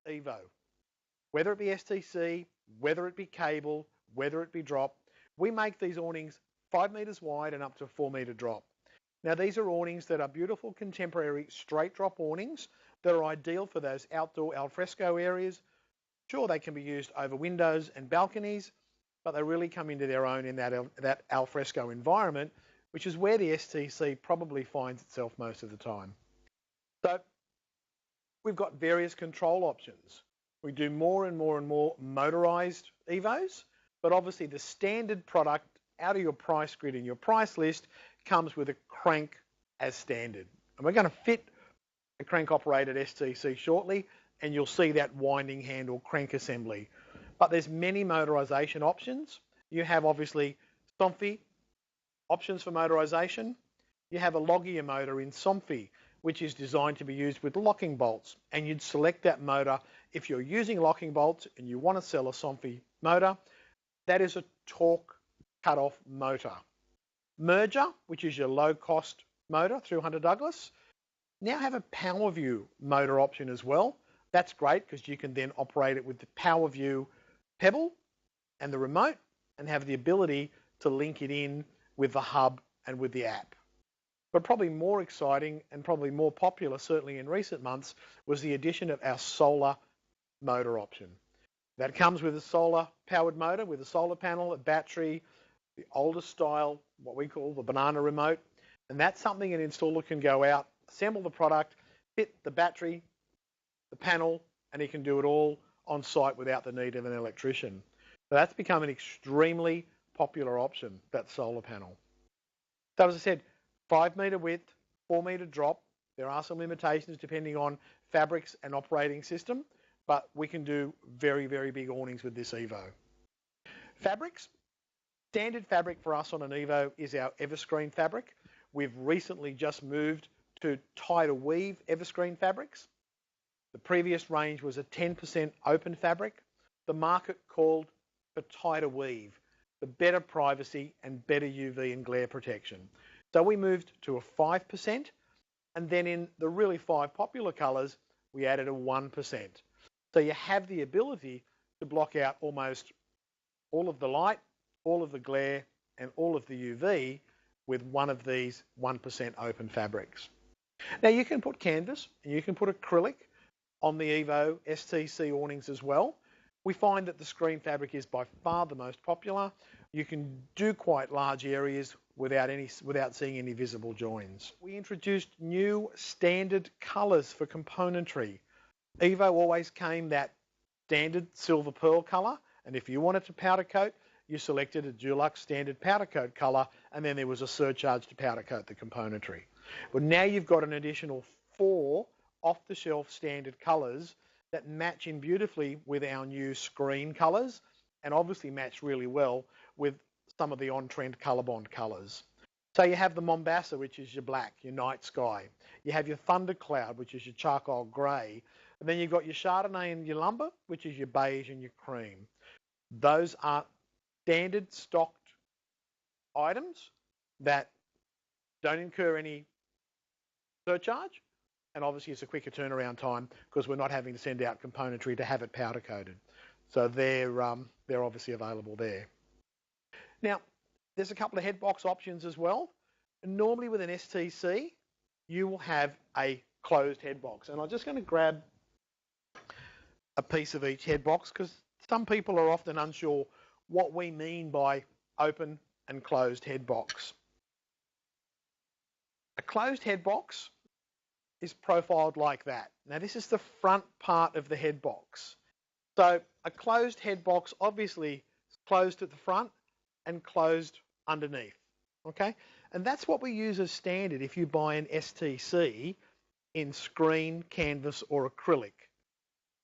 Evo. Whether it be STC, whether it be cable, whether it be drop, we make these awnings 5 metres wide and up to 4 metre drop. Now these are awnings that are beautiful contemporary straight drop awnings that are ideal for those outdoor alfresco areas. Sure, they can be used over windows and balconies, but they really come into their own in that alfresco environment, which is where the STC probably finds itself most of the time. So we've got various control options. We do more and more and more motorized Evos, but obviously the standard product out of your price grid and your price list comes with a crank as standard. And we're going to fit a crank operated STC shortly, and you'll see that winding handle crank assembly. But there's many motorization options. You have obviously Somfy options for motorization. You have a Logia motor in Somfy, which is designed to be used with locking bolts. And you'd select that motor if you're using locking bolts and you want to sell a Somfy motor. That is a torque cutoff motor. Merger, which is your low cost motor through Hunter Douglas, now have a PowerView motor option as well. That's great because you can then operate it with the PowerView Pebble and the remote and have the ability to link it in with the hub and with the app. But probably more exciting and probably more popular, certainly in recent months, was the addition of our solar motor option. That comes with a solar powered motor with a solar panel, a battery, the older style, what we call the banana remote. And that's something an installer can go out, assemble the product, fit the battery, the panel, and he can do it all on site without the need of an electrician. So that's become an extremely popular option, that solar panel. So as I said, 5 metre width, 4 metre drop. There are some limitations depending on fabrics and operating system, but we can do very, very big awnings with this Evo. Fabrics. Standard fabric for us on an Evo is our Everscreen fabric. We've recently just moved to tie to weave Everscreen fabrics. The previous range was a 10% open fabric. The market called for tie to weave, for better privacy and better UV and glare protection. So we moved to a 5%, and then in the really 5 popular colours, we added a 1%. So you have the ability to block out almost all of the light, all of the glare, and all of the UV with one of these 1% open fabrics. Now you can put canvas and you can put acrylic on the Evo STC awnings as well. We find that the screen fabric is by far the most popular. You can do quite large areas without seeing any visible joins. We introduced new standard colours for componentry. Evo always came that standard silver pearl colour, and if you wanted to powder coat, you selected a Dulux standard powder coat colour, and then there was a surcharge to powder coat the componentry. But now you've got an additional 4 off-the-shelf standard colours that match in beautifully with our new screen colours and obviously match really well with some of the on-trend ColourBond colours. So you have the Mombasa, which is your black, your night sky. You have your Thundercloud, which is your charcoal grey. And then you've got your Chardonnay and your lumber, which is your beige and your cream. Those are standard stocked items that don't incur any surcharge. And obviously it's a quicker turnaround time because we're not having to send out componentry to have it powder coated. So they're obviously available there. Now, there's a couple of headbox options as well. And normally with an STC, you will have a closed headbox. And I'm just going to grab a piece of each headbox because some people are often unsure what we mean by open and closed headbox. A closed headbox is profiled like that. Now this is the front part of the headbox. So a closed headbox obviously is closed at the front and closed underneath. Okay, and that's what we use as standard if you buy an STC in screen, canvas or acrylic.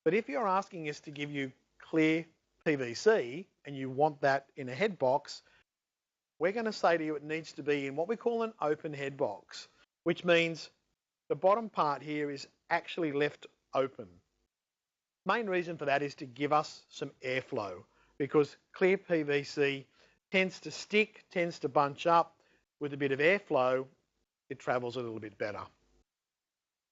But if you're asking us to give you clear PVC and you want that in a headbox, we're going to say to you it needs to be in what we call an open headbox, which means the bottom part here is actually left open. Main reason for that is to give us some airflow because clear PVC tends to stick, tends to bunch up. With a bit of airflow, it travels a little bit better.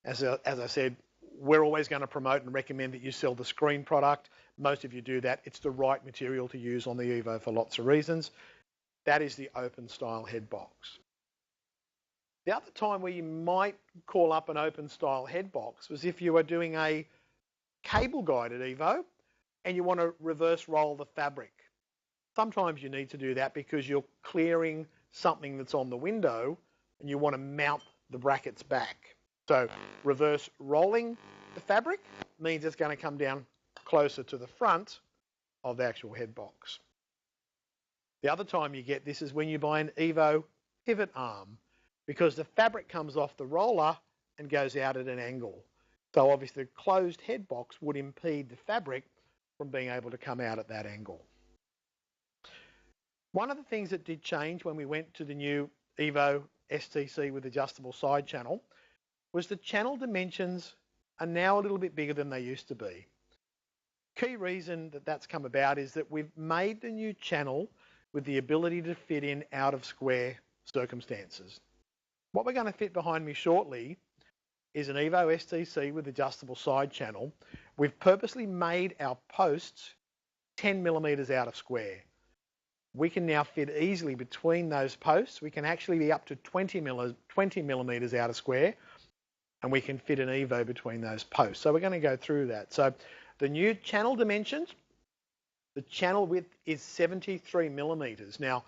As I said, we're always going to promote and recommend that you sell the screen product. Most of you do that. It's the right material to use on the Evo for lots of reasons. That is the open style head box. The other time where you might call up an open style head box was if you were doing a cable guided Evo and you want to reverse roll the fabric. Sometimes you need to do that because you're clearing something that's on the window and you want to mount the brackets back. So reverse rolling the fabric means it's going to come down closer to the front of the actual head box. The other time you get this is when you buy an Evo pivot arm, because the fabric comes off the roller and goes out at an angle. So obviously the closed head box would impede the fabric from being able to come out at that angle. One of the things that did change when we went to the new Evo STC with adjustable side channel was the channel dimensions are now a little bit bigger than they used to be. Key reason that that's come about is that we've made the new channel with the ability to fit in out of square circumstances. What we're going to fit behind me shortly is an Evo STC with adjustable side channel. We've purposely made our posts 10 millimeters out of square. We can now fit easily between those posts. We can actually be up to 20 millimeters out of square, and we can fit an Evo between those posts. So we're going to go through that. So the new channel dimensions, the channel width is 73 millimeters. Now,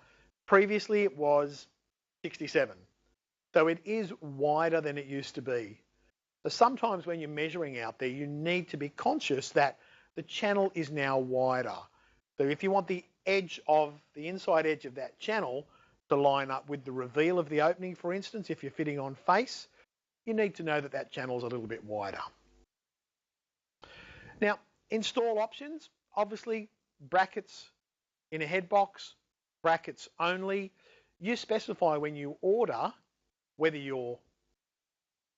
previously it was 67. So it is wider than it used to be. So sometimes when you're measuring out there, you need to be conscious that the channel is now wider. So if you want the edge of the inside edge of that channel to line up with the reveal of the opening, for instance, if you're fitting on face, you need to know that that channel is a little bit wider. Now, install options, obviously brackets in a head box, brackets only. You specify when you order whether you're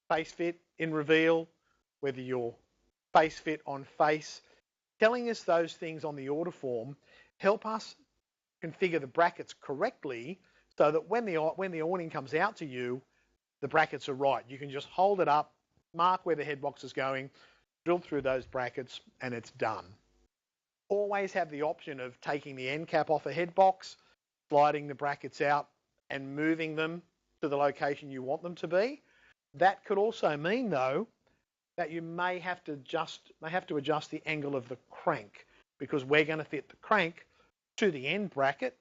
face fit in reveal, whether you're face fit on face. Telling us those things on the order form help us configure the brackets correctly so that when the awning comes out to you, the brackets are right. You can just hold it up, mark where the head box is going, drill through those brackets, and it's done. Always have the option of taking the end cap off a head box, sliding the brackets out, and moving them to the location you want them to be. That could also mean, though, that you may have to adjust the angle of the crank, because we're going to fit the crank to the end bracket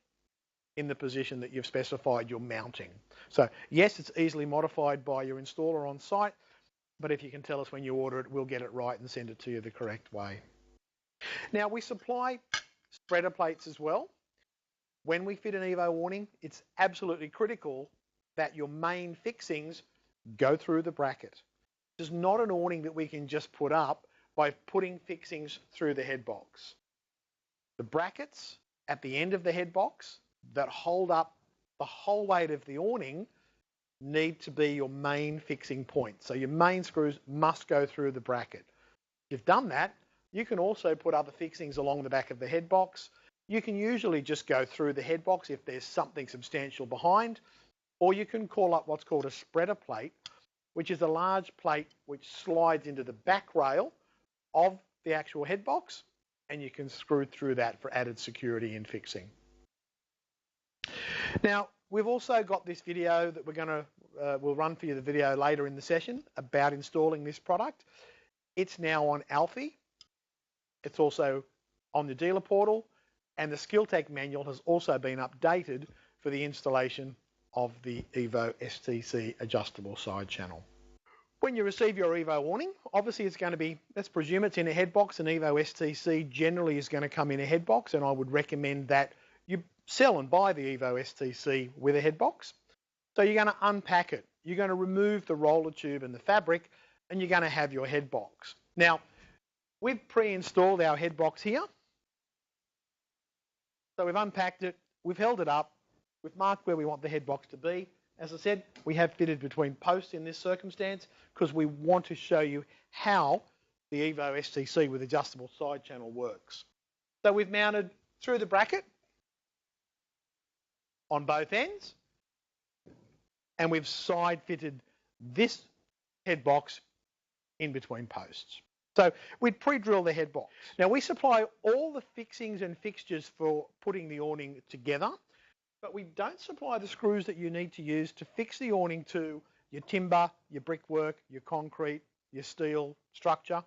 in the position that you've specified you're mounting. So yes, it's easily modified by your installer on site, but if you can tell us when you order it, we'll get it right and send it to you the correct way. Now, we supply spreader plates as well. When we fit an Evo awning, it's absolutely critical that your main fixings go through the bracket. This is not an awning that we can just put up by putting fixings through the head box. The brackets at the end of the head box that hold up the whole weight of the awning need to be your main fixing point. So your main screws must go through the bracket. If you've done that, you can also put other fixings along the back of the head box. You can usually just go through the head box if there's something substantial behind, or you can call up what's called a spreader plate, which is a large plate which slides into the back rail of the actual head box, and you can screw through that for added security in fixing. Now, we've also got this video that we'll run for you the video later in the session about installing this product. It's now on Alfie. It's also on the dealer portal, and the SkillTech manual has also been updated for the installation of the Evo STC adjustable side channel. When you receive your Evo awning, obviously it's going to be, let's presume it's in a head box. An Evo STC generally is going to come in a head box, and I would recommend that you sell and buy the Evo STC with a head box. So you're going to unpack it. You're going to remove the roller tube and the fabric, and you're going to have your head box. Now, we've pre-installed our head box here. So we've unpacked it, we've held it up, we've marked where we want the head box to be. As I said, we have fitted between posts in this circumstance because we want to show you how the Evo STC with adjustable side channel works. So we've mounted through the bracket on both ends, and we've side fitted this head box in between posts. So we'd pre-drill the head box. Now we supply all the fixings and fixtures for putting the awning together, but we don't supply the screws that you need to use to fix the awning to your timber, your brickwork, your concrete, your steel structure.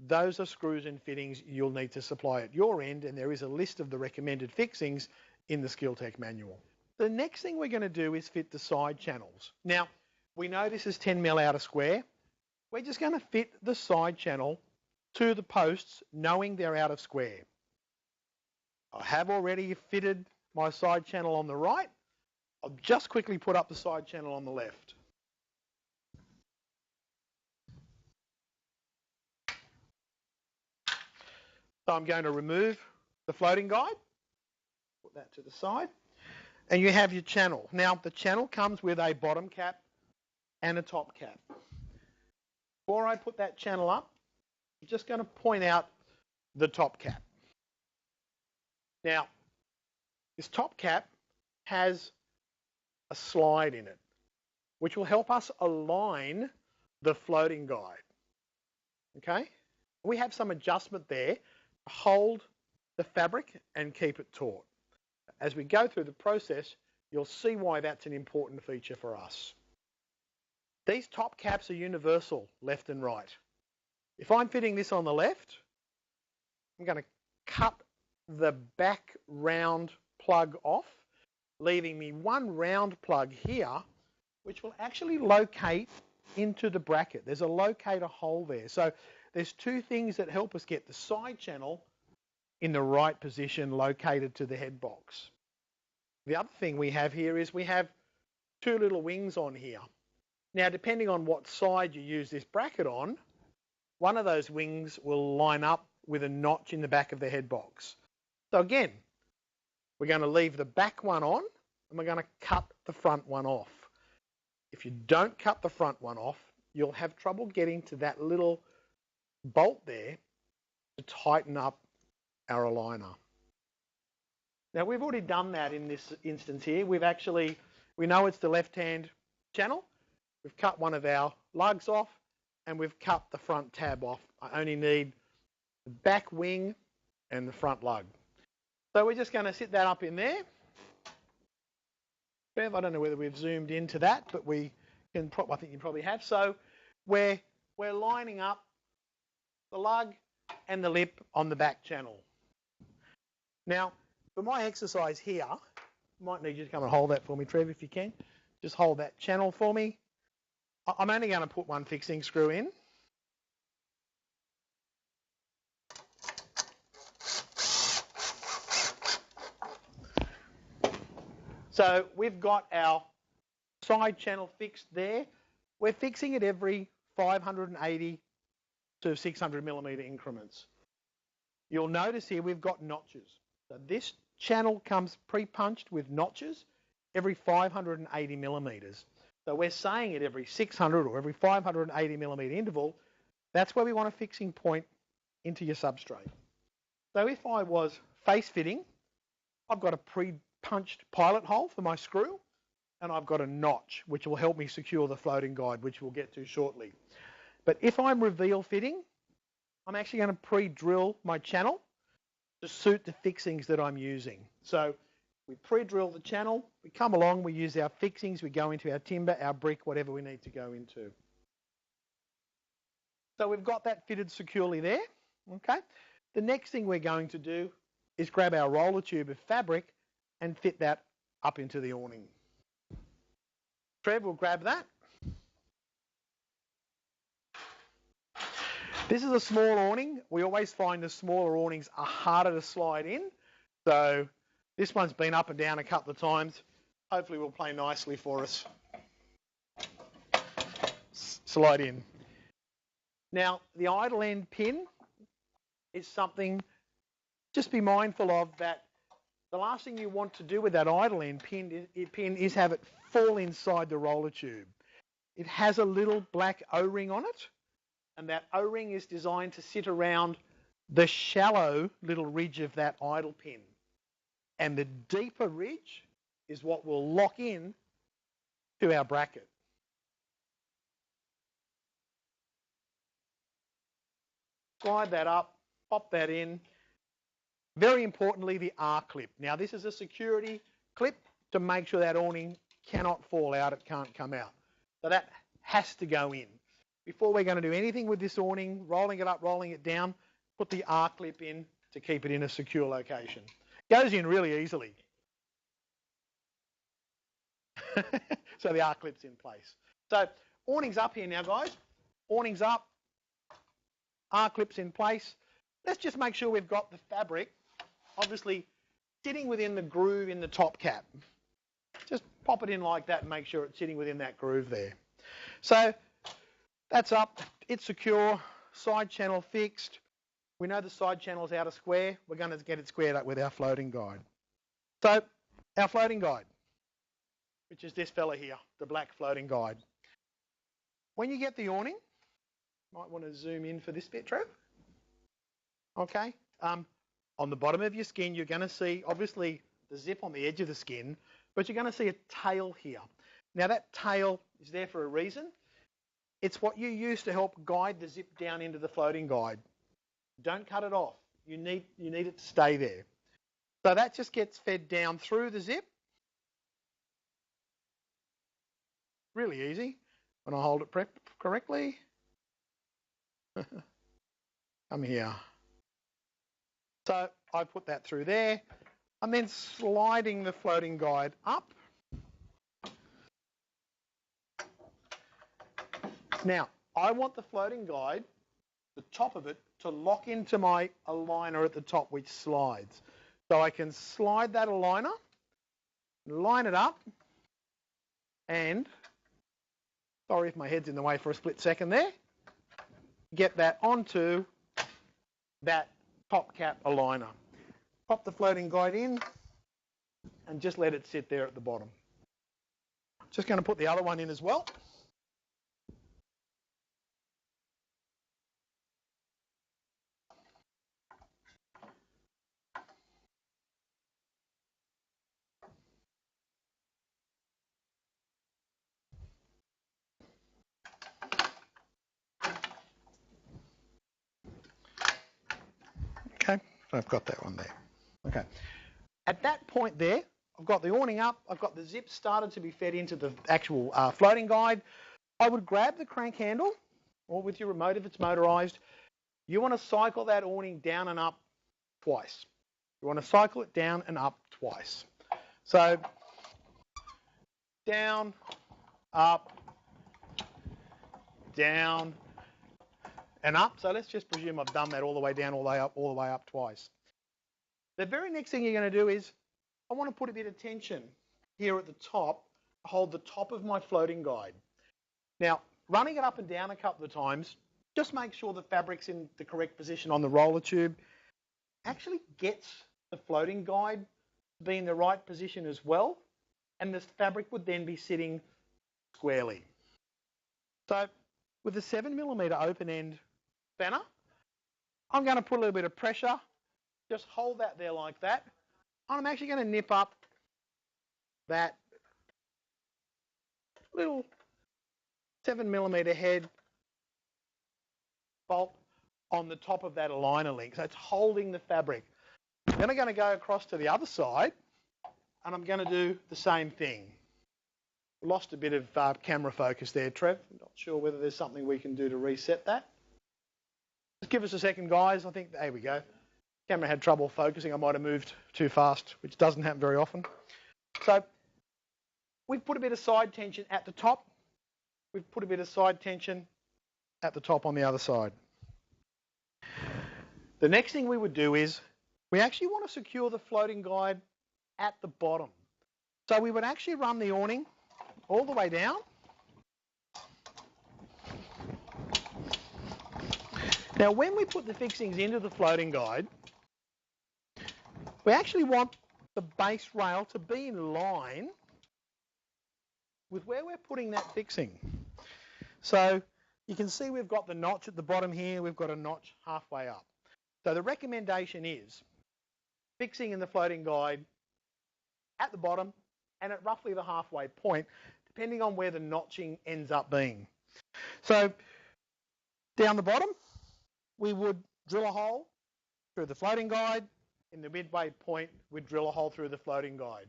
Those are screws and fittings you'll need to supply at your end, and there is a list of the recommended fixings in the SkillTech manual. The next thing we're going to do is fit the side channels. Now, we know this is 10mm outer square. We're just going to fit the side channel to the posts, knowing they're out of square. I have already fitted my side channel on the right. I'll just quickly put up the side channel on the left. So I'm going to remove the floating guide, put that to the side, and you have your channel. Now the channel comes with a bottom cap and a top cap. Before I put that channel up, I'm just going to point out the top cap. Now, this top cap has a slide in it, which will help us align the floating guide. Okay? We have some adjustment there to hold the fabric and keep it taut. As we go through the process, you'll see why that's an important feature for us. These top caps are universal, left and right. If I'm fitting this on the left, I'm going to cut the back round plug off, leaving me one round plug here, which will actually locate into the bracket. There's a locator hole there. So there's two things that help us get the side channel in the right position, located to the head box. The other thing we have here is we have two little wings on here. Now, depending on what side you use this bracket on, one of those wings will line up with a notch in the back of the head box. So again, we're going to leave the back one on and we're going to cut the front one off. If you don't cut the front one off, you'll have trouble getting to that little bolt there to tighten up our aligner. Now we've already done that in this instance here. We know it's the left-hand channel. We've cut one of our lugs off and we've cut the front tab off. I only need the back wing and the front lug. So we're just going to sit that up in there. Bev, I don't know whether we've zoomed into that, but we can. I think you probably have. So we're lining up the lug and the lip on the back channel. Now, for my exercise here, I might need you to come and hold that for me, Trev, if you can. Just hold that channel for me. I'm only going to put one fixing screw in. So we've got our side channel fixed there. We're fixing it every 580 to 600 millimetre increments. You'll notice here we've got notches. So this channel comes pre-punched with notches every 580 millimetres. So we're saying at every 600 or every 580 millimetre interval, that's where we want a fixing point into your substrate. So if I was face fitting, I've got a pre-punched pilot hole for my screw, and I've got a notch which will help me secure the floating guide, which we'll get to shortly. But if I'm reveal fitting, I'm actually going to pre-drill my channel to suit the fixings that I'm using. So we pre-drill the channel, we come along, we use our fixings, we go into our timber, our brick, whatever we need to go into. So we've got that fitted securely there, okay? The next thing we're going to do is grab our roller tube of fabric and fit that up into the awning. Trev will grab that. This is a small awning. We always find the smaller awnings are harder to slide in. So this one's been up and down a couple of times. Hopefully will play nicely for us. Slide in. Now, the idle end pin is something, just be mindful of that. The last thing you want to do with that idle end pin is have it fall inside the roller tube. It has a little black O-ring on it, and that O-ring is designed to sit around the shallow little ridge of that idle pin. And the deeper ridge is what will lock in to our bracket. slide that up, pop that in. Very importantly, the R-clip. Now this is a security clip to make sure that awning cannot fall out, it can't come out. So that has to go in. Before we're going to do anything with this awning, rolling it up, rolling it down, put the R-clip in to keep it in a secure location. Goes in really easily. So the R-clip's in place. So awning's up here now, guys. Awning's up, R-clip's in place. Let's just make sure we've got the fabric, obviously, sitting within the groove in the top cap. Just pop it in like that and make sure it's sitting within that groove there. So that's up, it's secure, side channel fixed. We know the side channel's out of square. We're going to get it squared up with our floating guide. So our floating guide, which is this fella here, the black floating guide. When you get the awning, might want to zoom in for this bit, Trev. Okay. On the bottom of your skin, you're going to see, obviously, the zip on the edge of the skin, but you're going to see a tail here. Now, that tail is there for a reason. It's what you use to help guide the zip down into the floating guide. Don't cut it off. You need it to stay there. So that just gets fed down through the zip. Really easy when I hold it correctly. Come here. So I put that through there. I'm then sliding the floating guide up. Now, I want the floating guide, the top of it, to lock into my aligner at the top, which slides. So I can slide that aligner, line it up, and, sorry if my head's in the way for a split second there, get that onto that top cap aligner. Pop the floating guide in and just let it sit there at the bottom. Just going to put the other one in as well. Okay, so I've got that one there. Okay. At that point there, I've got the awning up, I've got the zip started to be fed into the actual floating guide. I would grab the crank handle, or with your remote if it's motorised. You want to cycle that awning down and up twice. You want to cycle it down and up twice. So, down, up, down, and up. So let's just presume I've done that all the way down, all the way up twice. The very next thing you're going to do is, I want to put a bit of tension here at the top, hold the top of my floating guide. Now, running it up and down a couple of times, just make sure the fabric's in the correct position on the roller tube. Actually gets the floating guide to be in the right position as well, and the fabric would then be sitting squarely. So, with a 7mm open end spanner, I'm going to put a little bit of pressure, just hold that there like that. I'm actually going to nip up that little 7mm head bolt on the top of that aligner link. So it's holding the fabric. Then I'm going to go across to the other side and I'm going to do the same thing. Lost a bit of camera focus there, Trev. Not sure whether there's something we can do to reset that. Just give us a second, guys. I think, there we go. Camera had trouble focusing. I might have moved too fast, which doesn't happen very often. So we've put a bit of side tension at the top. We've put a bit of side tension at the top on the other side. The next thing we would do is we actually want to secure the floating guide at the bottom. So we would actually run the awning all the way down. Now when we put the fixings into the floating guide, we actually want the base rail to be in line with where we're putting that fixing. So you can see we've got the notch at the bottom here, we've got a notch halfway up. So the recommendation is fixing in the floating guide at the bottom and at roughly the halfway point, depending on where the notching ends up being. So down the bottom, we would drill a hole through the floating guide. In the midway point, we drill a hole through the floating guide.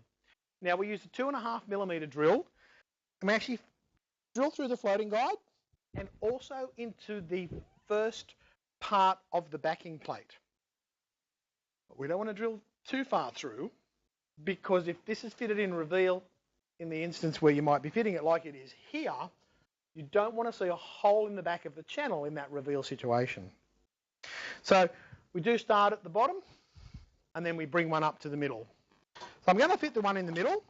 Now we use a 2.5mm drill, and we actually drill through the floating guide and also into the first part of the backing plate. But we don't want to drill too far through, because if this is fitted in reveal, in the instance where you might be fitting it like it is here, you don't want to see a hole in the back of the channel in that reveal situation. So we do start at the bottom, and then we bring one up to the middle. So I'm going to fit the one in the middle.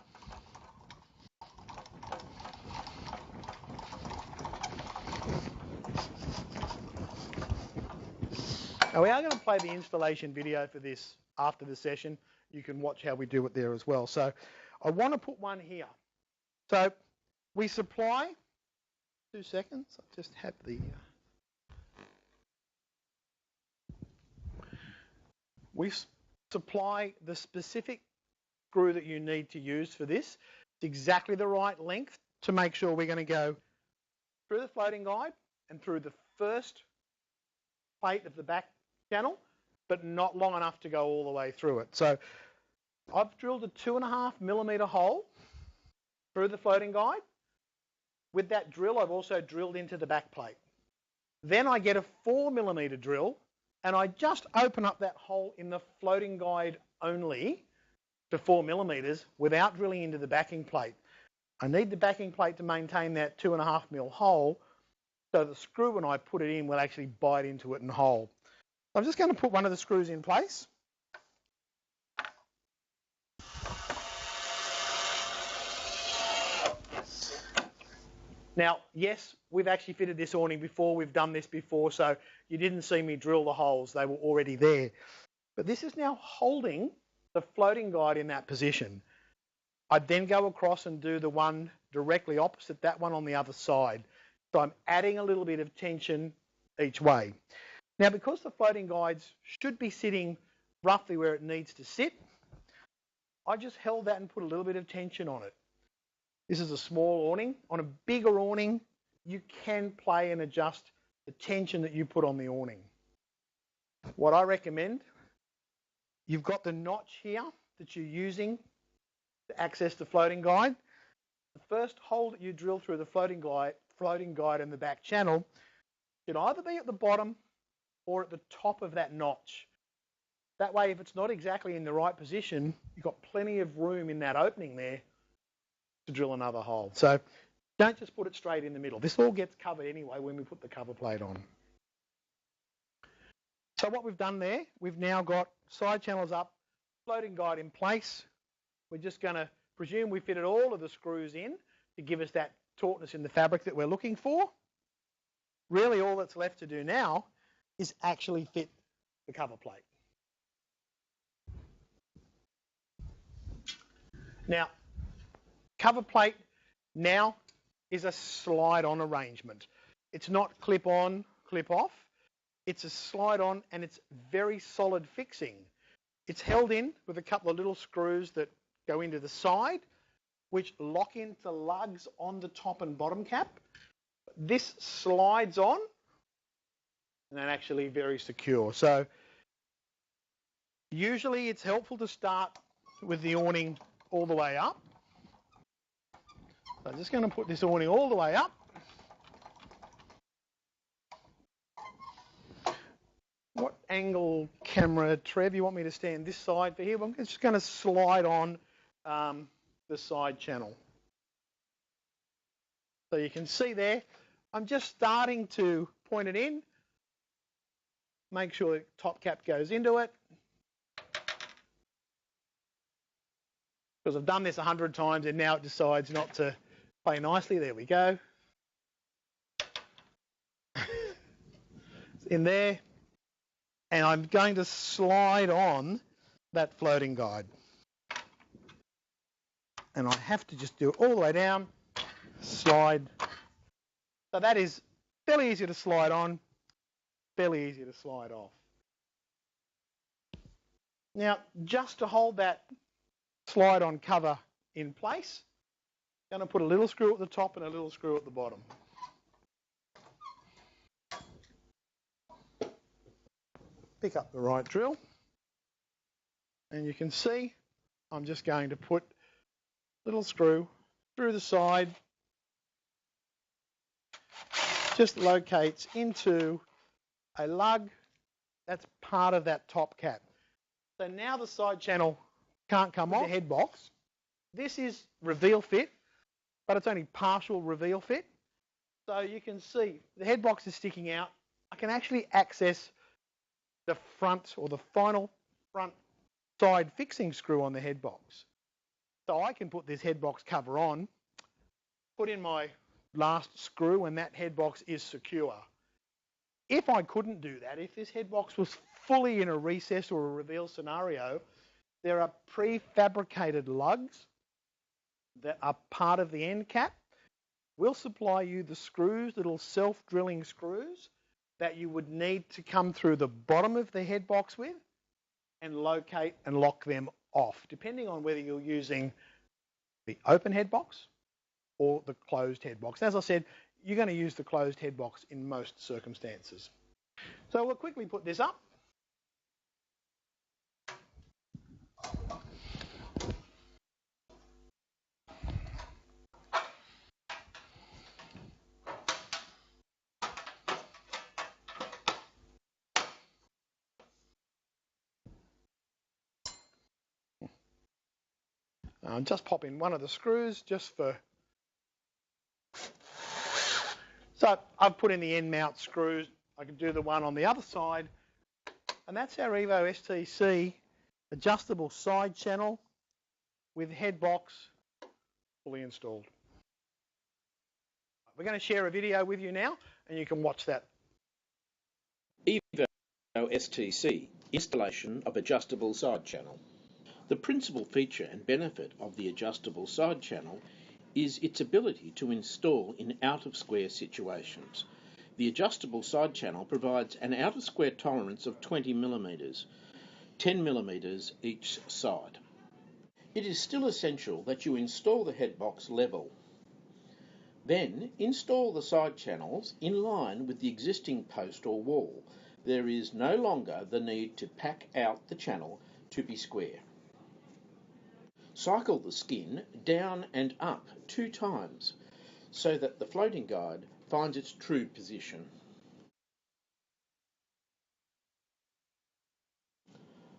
Now we are going to play the installation video for this after the session. You can watch how we do it there as well. So I want to put one here. So we supply, 2 seconds, I just have the... We supply the specific screw that you need to use for this. It's exactly the right length to make sure we're going to go through the floating guide and through the first plate of the back channel, but not long enough to go all the way through it. So I've drilled a 2.5mm hole through the floating guide. With that drill, I've also drilled into the back plate. Then I get a 4mm drill, and I just open up that hole in the floating guide only to 4mm without drilling into the backing plate. I need the backing plate to maintain that 2.5mm hole, so the screw, when I put it in, will actually bite into it and hold. I'm just going to put one of the screws in place. Now, yes, we've actually fitted this awning before. We've done this before, so you didn't see me drill the holes. They were already there. But this is now holding the floating guide in that position. I'd then go across and do the one directly opposite that one on the other side. So I'm adding a little bit of tension each way. Now, because the floating guides should be sitting roughly where it needs to sit, I just held that and put a little bit of tension on it. This is a small awning. On a bigger awning, you can play and adjust the tension that you put on the awning. What I recommend, you've got the notch here that you're using to access the floating guide. The first hole that you drill through the floating guide in the back channel should either be at the bottom or at the top of that notch. That way, if it's not exactly in the right position, you've got plenty of room in that opening there to drill another hole. So don't just put it straight in the middle. This all gets covered anyway when we put the cover plate on. So what we've done there, we've now got side channels up, floating guide in place. We're just going to presume we fitted all of the screws in to give us that tautness in the fabric that we're looking for. Really, all that's left to do now is actually fit the cover plate. Now, cover plate now is a slide-on arrangement. It's not clip-on, clip-off. It's a slide-on, and it's very solid fixing. It's held in with a couple of little screws that go into the side, which lock into lugs on the top and bottom cap. This slides on, and then actually very secure. So usually it's helpful to start with the awning all the way up. So I'm just going to put this awning all the way up. What angle camera, Trev, you want me to stand this side for here? I'm just going to slide on the side channel. So you can see there, I'm just starting to point it in. Make sure the top cap goes into it. Because I've done this 100 times and now it decides not to play nicely. There we go. It's in there. And I'm going to slide on that floating guide. And I have to just do it all the way down, slide. So that is fairly easy to slide on, fairly easy to slide off. Now, just to hold that slide on cover in place, I'm going to put a little screw at the top and a little screw at the bottom. pick up the right drill, and you can see I'm just going to put a little screw through the side, just locates into a lug that's part of that top cap. So now the side channel can't come off the head box. This is reveal fit, but it's only partial reveal fit. So you can see the head box is sticking out. I can actually access the front, or the final front side fixing screw on the head box. So I can put this head box cover on, put in my last screw, and that head box is secure. If I couldn't do that, if this head box was fully in a recess or a reveal scenario, there are prefabricated lugs that are part of the end cap. We'll supply you the screws, little self-drilling screws, that you would need to come through the bottom of the head box with and locate and lock them off, depending on whether you're using the open head box or the closed head box. As I said, you're going to use the closed head box in most circumstances. So we'll quickly put this up. Just pop in one of the screws just for... So I've put in the end mount screws. I can do the one on the other side. And that's our Evo STC adjustable side channel with head box fully installed. We're going to share a video with you now, and you can watch that. Evo STC, installation of adjustable side channel. The principal feature and benefit of the adjustable side channel is its ability to install in out-of-square situations. The adjustable side channel provides an out-of-square tolerance of 20 millimetres, 10 millimetres each side. It is still essential that you install the head box level. Then install the side channels in line with the existing post or wall. There is no longer the need to pack out the channel to be square. Cycle the skin down and up 2 times so that the floating guide finds its true position.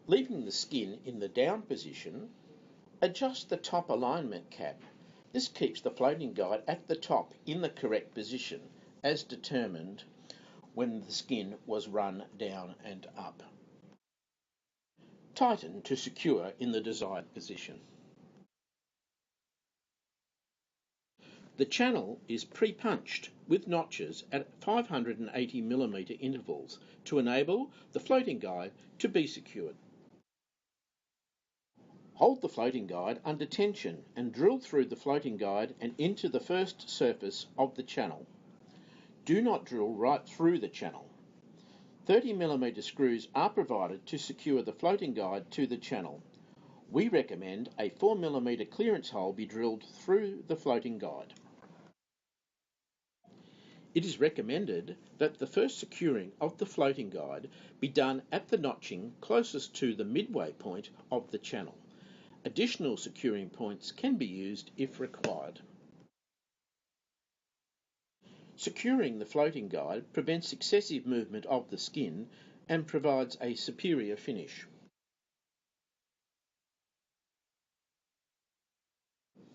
Leaving the skin in the down position, adjust the top alignment cap. This keeps the floating guide at the top in the correct position as determined when the skin was run down and up. Tighten to secure in the desired position. The channel is pre-punched with notches at 580 mm intervals to enable the floating guide to be secured. Hold the floating guide under tension and drill through the floating guide and into the first surface of the channel. Do not drill right through the channel. 30 mm screws are provided to secure the floating guide to the channel. We recommend a 4 mm clearance hole be drilled through the floating guide. It is recommended that the first securing of the floating guide be done at the notching closest to the midway point of the channel. Additional securing points can be used if required. Securing the floating guide prevents excessive movement of the skin and provides a superior finish.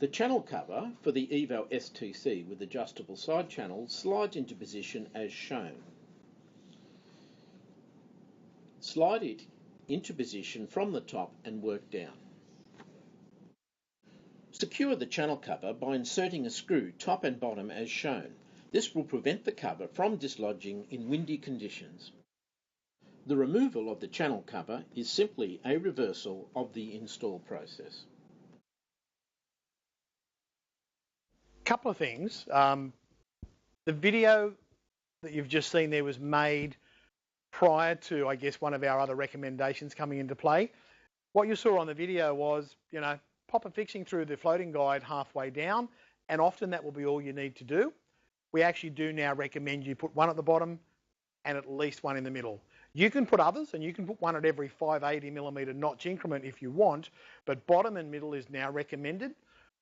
The channel cover for the Evo STC with adjustable side channels slides into position as shown. Slide it into position from the top and work down. Secure the channel cover by inserting a screw top and bottom as shown. This will prevent the cover from dislodging in windy conditions. The removal of the channel cover is simply a reversal of the install process. Couple of things. The video that you've just seen there was made prior to, I guess, one of our other recommendations coming into play. What you saw on the video was, pop a fixing through the floating guide halfway down, and often that will be all you need to do. We actually do now recommend you put one at the bottom and at least one in the middle. You can put others, and you can put one at every 580mm notch increment if you want, but bottom and middle is now recommended.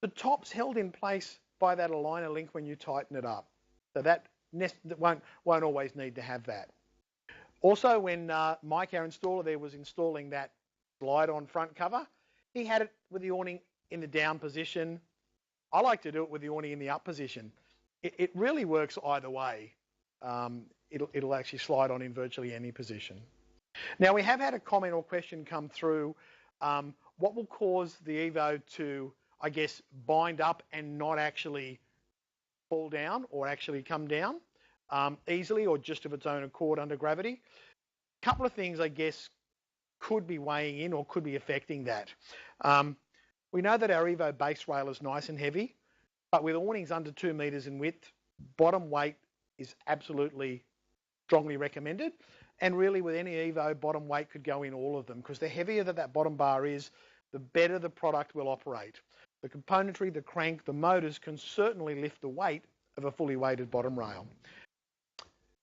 The top's held in place by that aligner link when you tighten it up. So that won't always need to have that. Also, when Mike, our installer there, was installing that slide-on front cover, he had it with the awning in the down position. I like to do it with the awning in the up position. It really works either way. It'll actually slide on in virtually any position. Now, we have had a comment or question come through. What will cause the Evo to, I guess, bind up and not actually fall down or actually come down easily, or just of its own accord under gravity? A couple of things, I guess, could be weighing in or could be affecting that. We know that our Evo base rail is nice and heavy, but with awnings under 2 meters in width, bottom weight is absolutely strongly recommended. And really, with any Evo, bottom weight could go in all of them, because the heavier that bottom bar is, the better the product will operate. The componentry, the crank, the motors can certainly lift the weight of a fully weighted bottom rail.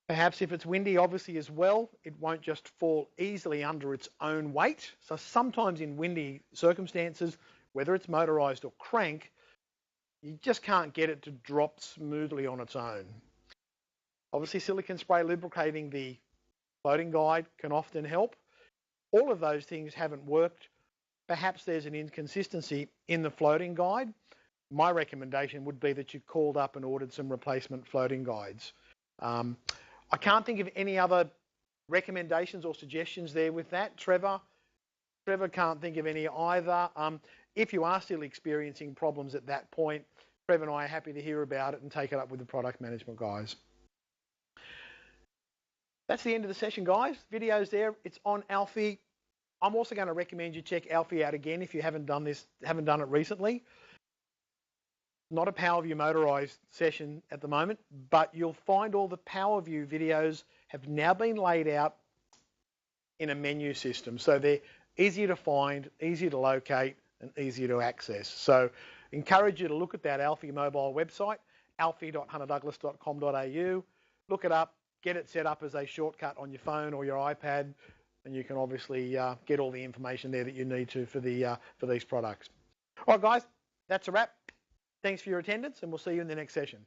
Perhaps if it's windy, obviously, as well, it won't just fall easily under its own weight. So sometimes in windy circumstances, whether it's motorised or crank, you just can't get it to drop smoothly on its own. Obviously, silicone spray lubricating the floating guide can often help. All of those things haven't worked. Perhaps there's an inconsistency in the floating guide. My recommendation would be that you called up and ordered some replacement floating guides. I can't think of any other recommendations or suggestions there with that. Trevor can't think of any either. If you are still experiencing problems at that point, Trevor and I are happy to hear about it and take it up with the product management guys. That's the end of the session, guys. Video's there. It's on Alfie. I'm also going to recommend you check Alfie out again if you haven't done it recently. Not a PowerView motorised session at the moment, but you'll find all the PowerView videos have now been laid out in a menu system. So they're easier to find, easier to locate, and easier to access. So encourage you to look at that Alfie mobile website, alfie.hunterdouglas.com.au. Look it up, get it set up as a shortcut on your phone or your iPad, and you can obviously get all the information there that you need to for these products. All right, guys, that's a wrap. Thanks for your attendance, and we'll see you in the next session.